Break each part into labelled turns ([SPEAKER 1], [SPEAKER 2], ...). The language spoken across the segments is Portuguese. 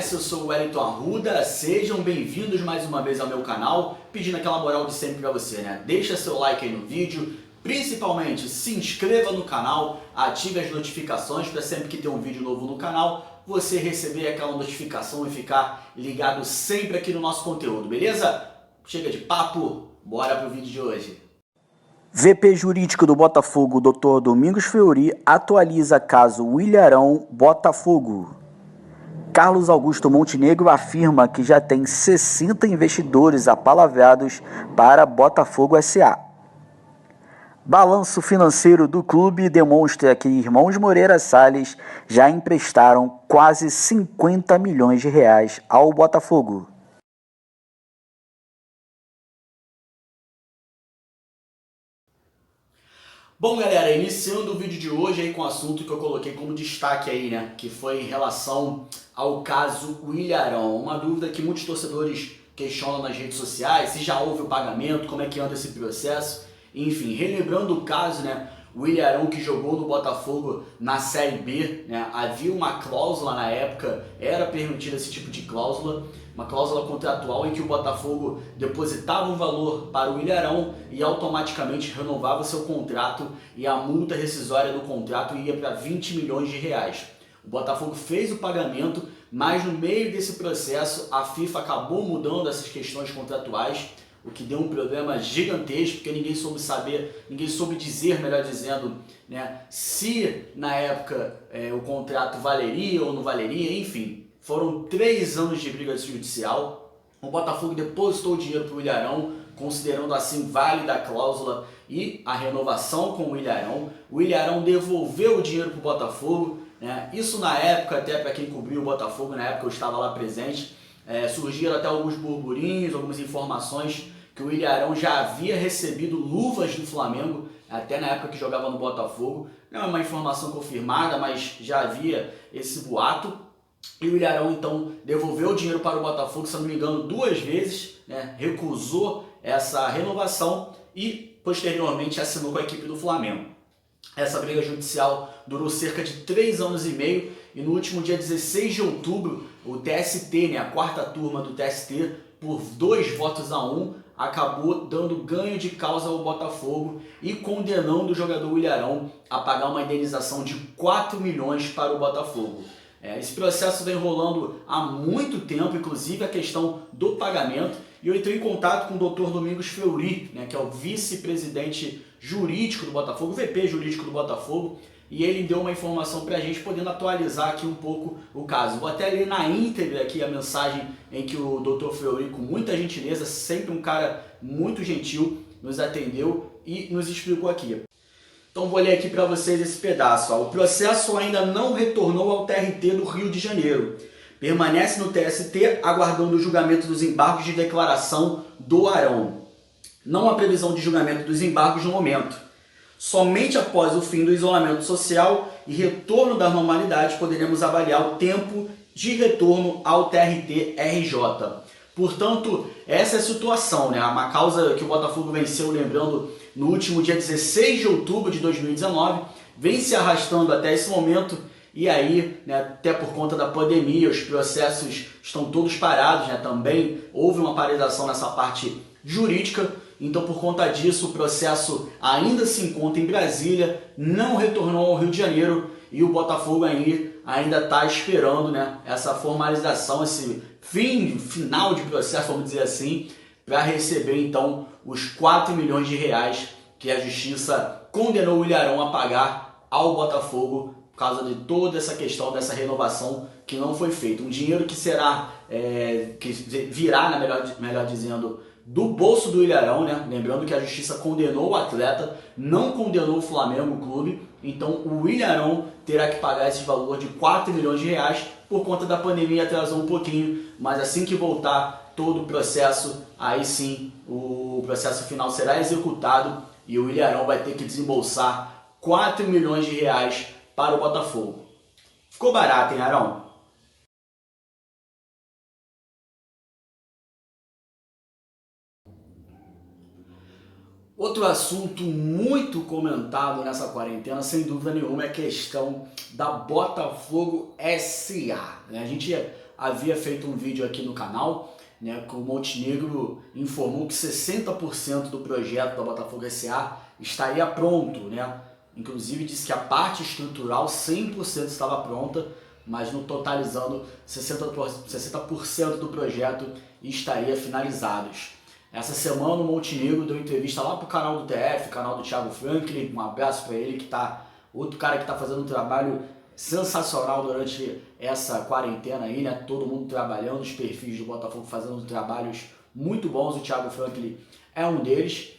[SPEAKER 1] conhece, eu sou o Wellington Arruda, sejam bem-vindos mais uma vez ao meu canal, pedindo aquela moral de sempre pra você, né? Deixa seu like aí no vídeo, principalmente se inscreva no canal, ative as notificações para sempre que ter um vídeo novo no canal, você receber aquela notificação e ficar ligado sempre aqui no nosso conteúdo, beleza? Chega de papo, bora pro vídeo de hoje.
[SPEAKER 2] VP jurídico do Botafogo, Dr. Domingos Fleury, atualiza caso Willian Botafogo. Carlos Augusto Montenegro afirma que já tem 60 investidores apalavrados para Botafogo SA. Balanço financeiro do clube demonstra que irmãos Moreira Salles já emprestaram quase 50 milhões de reais ao Botafogo.
[SPEAKER 1] Bom, galera, iniciando o vídeo de hoje aí com o assunto que eu coloquei como destaque aí, né? Que foi em relação ao caso Willian. Uma dúvida que muitos torcedores questionam nas redes sociais, se já houve o pagamento, como é que anda esse processo. Enfim, relembrando o caso, né? O Willian que jogou no Botafogo na Série B, né? Havia uma cláusula na época, era permitida esse tipo de cláusula, uma cláusula contratual em que o Botafogo depositava um valor para o Willian e automaticamente renovava seu contrato e a multa rescisória do contrato ia para 20 milhões de reais. O Botafogo fez o pagamento, mas no meio desse processo a FIFA acabou mudando essas questões contratuais, o que deu um problema gigantesco, porque ninguém soube dizer, melhor dizendo, né, se na época o contrato valeria ou não valeria, enfim. Foram 3 anos de briga judicial. O Botafogo depositou o dinheiro para o Willian, considerando assim válida a cláusula e a renovação com o Willian. O Willian devolveu o dinheiro para o Botafogo, né? Isso na época, até para quem cobriu o Botafogo, na época eu estava lá presente, surgiram até alguns burburinhos, algumas informações que o Willian já havia recebido luvas do Flamengo, até na época que jogava no Botafogo. Não é uma informação confirmada, mas já havia esse boato. E o Willian então devolveu o dinheiro para o Botafogo, se não me engano, 2 vezes, né? Recusou essa renovação e posteriormente assinou com a equipe do Flamengo. Essa briga judicial durou cerca de 3 anos e meio e no último dia 16 de outubro o TST, né, a 4ª turma do TST, por 2 votos a 1, acabou dando ganho de causa ao Botafogo e condenando o jogador Willian a pagar uma indenização de 4 milhões para o Botafogo. Esse processo vem rolando há muito tempo, inclusive a questão do pagamento, e eu entrei em contato com o Dr. Domingos Fleury, né, que é o vice-presidente jurídico do Botafogo, VP jurídico do Botafogo, e ele deu uma informação para a gente, podendo atualizar aqui um pouco o caso. Vou até ler na íntegra aqui a mensagem em que o Dr. Fleury, com muita gentileza, sempre um cara muito gentil, nos atendeu e nos explicou aqui. Então vou ler aqui para vocês esse pedaço. O processo ainda não retornou ao TRT do Rio de Janeiro. Permanece no TST aguardando o julgamento dos embargos de declaração do Arão. Não há previsão de julgamento dos embargos no momento. Somente após o fim do isolamento social e retorno da normalidade poderemos avaliar o tempo de retorno ao TRT-RJ. Portanto, essa é a situação, né? Uma causa que o Botafogo venceu, lembrando, no último dia 16 de outubro de 2019, vem se arrastando até esse momento e aí, né, até por conta da pandemia, os processos estão todos parados, né? Também houve uma paralisação nessa parte jurídica, então por conta disso o processo ainda se encontra em Brasília, não retornou ao Rio de Janeiro e o Botafogo ainda está esperando, né, essa formalização, esse final de processo, vamos dizer assim, para receber então os 4 milhões de reais que a justiça condenou o Willian a pagar ao Botafogo por causa de toda essa questão dessa renovação que não foi feita. Um dinheiro que será, que virá, melhor dizendo, do bolso do Willian, né? Lembrando que a justiça condenou o atleta, não condenou o Flamengo, o clube, então o Willian terá que pagar esse valor de 4 milhões de reais, por conta da pandemia atrasou um pouquinho, mas assim que voltar todo o processo, aí sim o processo final será executado e o Willian vai ter que desembolsar 4 milhões de reais para o Botafogo. Ficou barato, hein, Arão? Outro assunto muito comentado nessa quarentena, sem dúvida nenhuma, é a questão da Botafogo SA. A gente havia feito um vídeo aqui no canal, né, que o Montenegro informou que 60% do projeto da Botafogo SA estaria pronto, né? Inclusive disse que a parte estrutural 100% estava pronta, mas no totalizando 60% do projeto estaria finalizados. Essa semana o Montenegro deu entrevista lá pro canal do TF, canal do Thiago Franklin, um abraço para ele, outro cara que está fazendo um trabalho sensacional durante essa quarentena aí, né? Todo mundo trabalhando, os perfis do Botafogo fazendo trabalhos muito bons, o Thiago Franklin é um deles.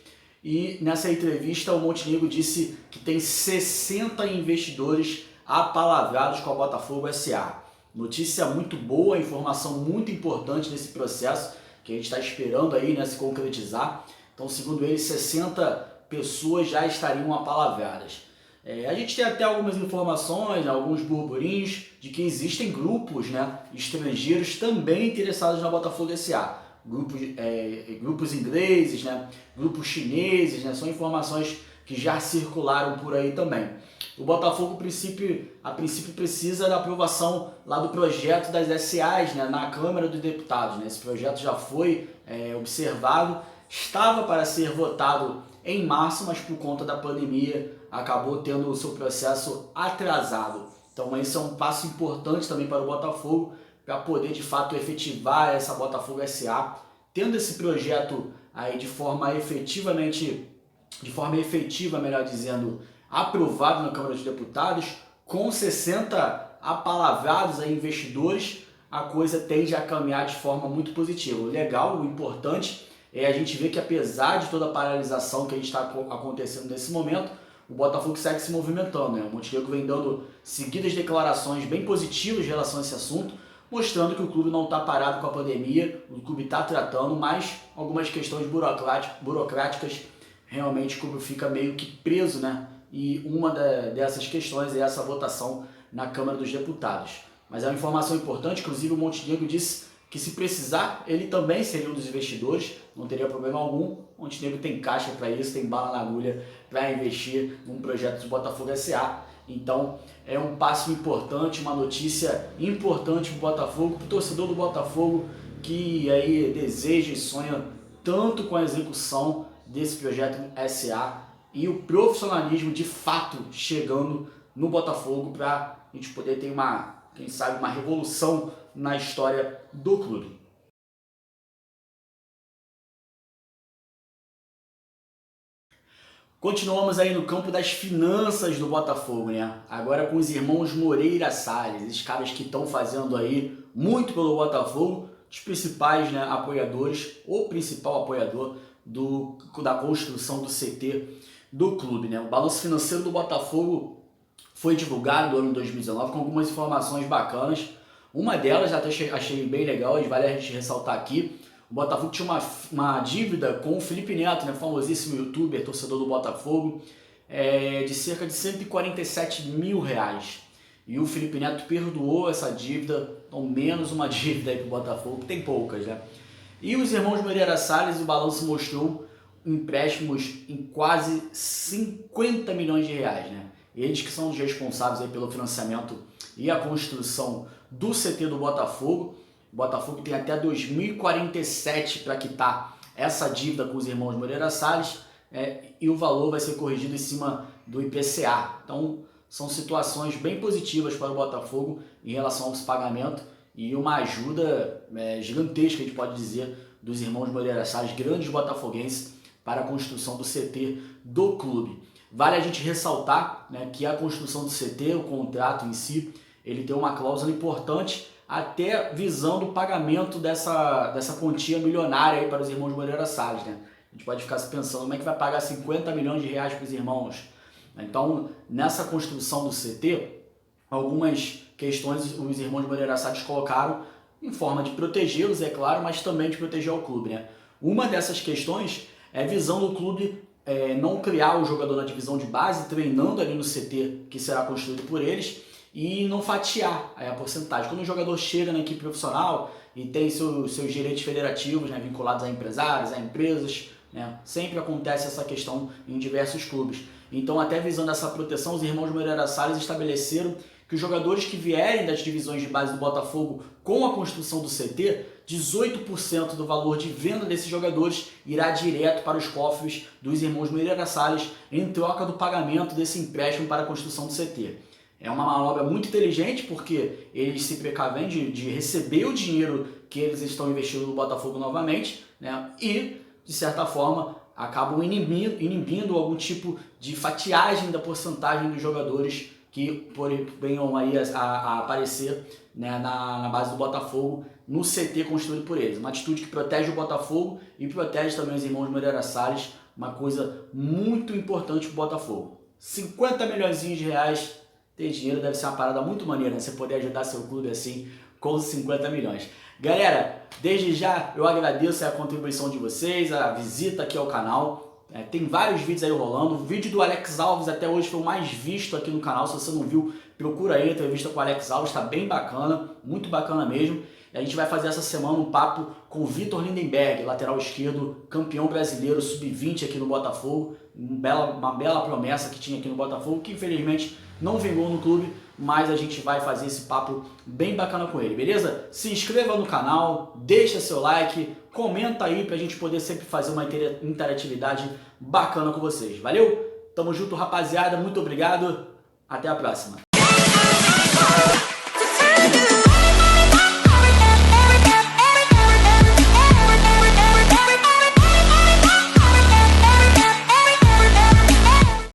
[SPEAKER 1] E nessa entrevista o Montenegro disse que tem 60 investidores apalavrados com a Botafogo SA. Notícia muito boa, informação muito importante nesse processo que a gente está esperando aí, né, se concretizar. Então, segundo ele, 60 pessoas já estariam apalavradas. A gente tem até algumas informações, alguns burburinhos de que existem grupos, né, estrangeiros também interessados na Botafogo SA. Grupos ingleses, né, grupos chineses, né, são informações que já circularam por aí também. O Botafogo, a princípio precisa da aprovação lá do projeto das SAs, né, na Câmara dos Deputados. Né? Esse projeto já foi observado, estava para ser votado em março, mas por conta da pandemia acabou tendo o seu processo atrasado. Então esse é um passo importante também para o Botafogo, para poder de fato efetivar essa Botafogo SA, tendo esse projeto aí de forma efetiva, melhor dizendo, aprovado na Câmara dos Deputados, com 60 apalavrados aí investidores, a coisa tende a caminhar de forma muito positiva. O legal, o importante é a gente ver que apesar de toda a paralisação que a gente está acontecendo nesse momento, o Botafogo segue se movimentando, né? O Montenegro vem dando seguidas declarações bem positivas em relação a esse assunto, mostrando que o clube não está parado com a pandemia, o clube está tratando, mas algumas questões burocráticas, realmente o clube fica meio que preso, né? E uma dessas questões é essa votação na Câmara dos Deputados. Mas é uma informação importante, inclusive o Montenegro disse que se precisar, ele também seria um dos investidores, não teria problema algum. O Montenegro tem caixa para isso, tem bala na agulha para investir num projeto de Botafogo SA. Então é um passo importante, uma notícia importante para o Botafogo, para o torcedor do Botafogo que aí deseja e sonha tanto com a execução desse projeto SA e o profissionalismo de fato chegando no Botafogo para a gente poder ter quem sabe, uma revolução na história do clube. Continuamos aí no campo das finanças do Botafogo, né? Agora com os irmãos Moreira Salles, esses caras que estão fazendo aí muito pelo Botafogo, os principais, né, apoiadores, o principal apoiador da construção do CT do clube, né? O balanço financeiro do Botafogo foi divulgado no ano 2019 com algumas informações bacanas. Uma delas, até achei bem legal, e vale a gente ressaltar aqui, o Botafogo tinha uma dívida com o Felipe Neto, né, famosíssimo youtuber, torcedor do Botafogo, de cerca de 147 mil reais. E o Felipe Neto perdoou essa dívida, então menos uma dívida aí pro Botafogo, que tem poucas, né? E os irmãos Moreira Salles, o balanço mostrou empréstimos em quase 50 milhões de reais, né? Eles que são os responsáveis aí pelo financiamento e a construção do CT do Botafogo. O Botafogo tem até 2047 para quitar essa dívida com os irmãos Moreira Salles, e o valor vai ser corrigido em cima do IPCA. Então, são situações bem positivas para o Botafogo em relação ao pagamento e uma ajuda gigantesca, a gente pode dizer, dos irmãos Moreira Salles, grandes botafoguenses, para a construção do CT do clube. Vale a gente ressaltar, né, que a construção do CT, o contrato em si, ele tem uma cláusula importante, até visando o pagamento dessa quantia milionária aí para os irmãos Moreira Salles, né? A gente pode ficar se pensando como é que vai pagar 50 milhões de reais para os irmãos. Então, nessa construção do CT, algumas questões os irmãos Moreira Salles colocaram em forma de protegê-los, é claro, mas também de proteger o clube, né? Uma dessas questões é visando o clube não criar o jogador na divisão de base, treinando ali no CT que será construído por eles, e não fatiar a porcentagem. Quando o jogador chega na equipe profissional e tem seus direitos federativos, né, vinculados a empresários, a empresas, né, sempre acontece essa questão em diversos clubes. Então, até visando essa proteção, os irmãos Moreira Salles estabeleceram que os jogadores que vierem das divisões de base do Botafogo com a construção do CT, 18% do valor de venda desses jogadores irá direto para os cofres dos irmãos Moreira Salles em troca do pagamento desse empréstimo para a construção do CT. É uma manobra muito inteligente porque eles se precavem de receber o dinheiro que eles estão investindo no Botafogo novamente, né? E, de certa forma, acabam inibindo algum tipo de fatiagem da porcentagem dos jogadores que venham aí a aparecer, né, na base do Botafogo, no CT construído por eles. Uma atitude que protege o Botafogo e protege também os irmãos Moreira Salles, uma coisa muito importante para o Botafogo. 50 milhões de reais, ter dinheiro deve ser uma parada muito maneira, né? Você poder ajudar seu clube assim com 50 milhões. Galera, desde já eu agradeço a contribuição de vocês, a visita aqui ao canal. Tem vários vídeos aí rolando. O vídeo do Alex Alves até hoje foi o mais visto aqui no canal. Se você não viu, procura aí a entrevista com o Alex Alves, tá bem bacana, muito bacana mesmo. E a gente vai fazer essa semana um papo com o Vitor Lindenberg, lateral esquerdo, campeão brasileiro sub-20 aqui no Botafogo. Uma bela promessa que tinha aqui no Botafogo, que infelizmente não vingou no clube, mas a gente vai fazer esse papo bem bacana com ele, beleza? Se inscreva no canal, deixa seu like, comenta aí pra gente poder sempre fazer uma interatividade bacana com vocês. Valeu? Tamo junto, rapaziada. Muito obrigado. Até a próxima.